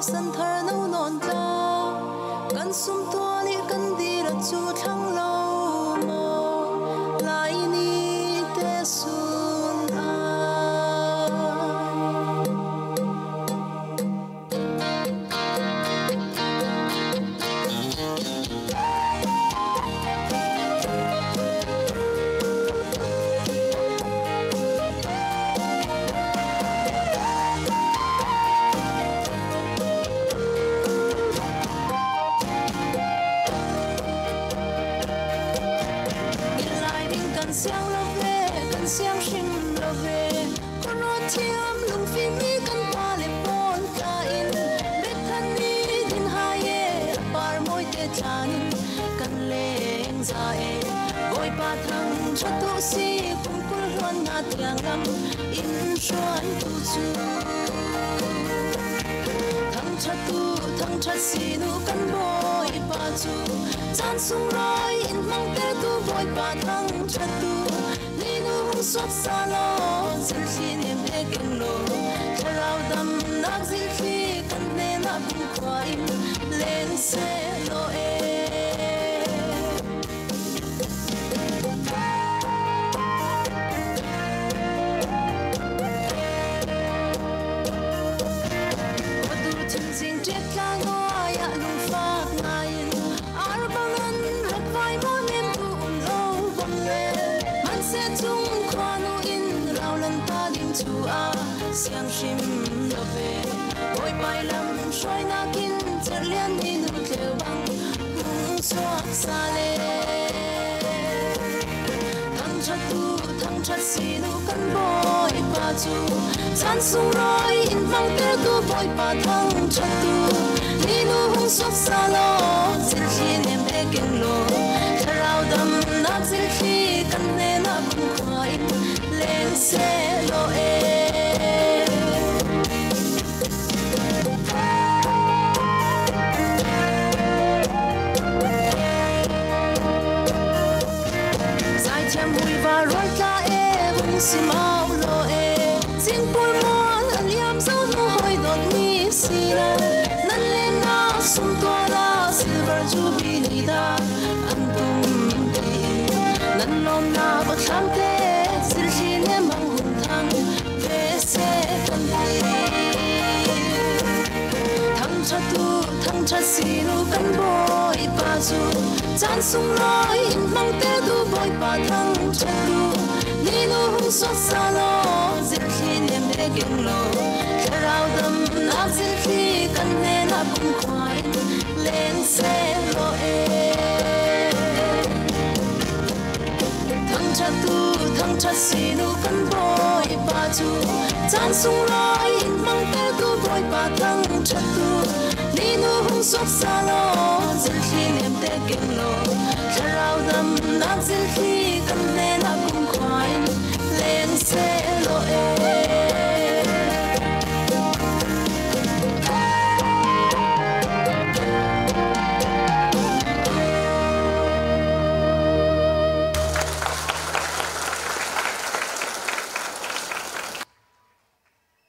san thar no non ta kan sum to ni kan di ra chu thang lo mo lai ni te sun a Siang lo ve, kan siang shim lo ve. Kono thiam lung fi mi kan pa le pon ka in. Bet than ni din ha ye, par moi te chan kan leng za e. Goi pa thang cha tu si kum kul ron nga tiang lam in shuan tu chu. Thang cha si nu kan boy pa chu. Chan sung roi in mang te tu boy pa thang cha tu. Ni nu hung suat sa lo, zil khi niệm te kinh lo. Cha rao dam nak zil khi kan ne na bung kwa im lên se lo e. Siang shim lo ve, oi bai lam shoi na kin cher lian ni nu tleu bang gung suak sa le. Thang chat si nu kan boy pa chu, chan sung roi in mang te tu boy pa thang chat tu. Ni nu hung suak sa lo, zil khi nem te king lo. Charao dam nak zil khi kan ne na bung khoi lên se lo e. Si mau lo e sing pul mon an yam zo no hoi dot ni si la nan le na sum to la silver jubilee da an tum ti nan nom na ba kham te sil chi ne mang hun thang ve se kan ti thang cha si nu kan boy pa chu chan sung roi in mang te du boy pa thang cha tu. Ni nu hung suat sa lo, zil khi niệm te king lo. Charao dam nak zil khi kan ne na bung khoi lên se lo e. Thang cha si nu kan boy pa chu, chan sung roi in mang te tu boy pa thang cha tu. Ni nu hung suat sa lo, zil khi niệm te king lo. Charao dam nak zil khi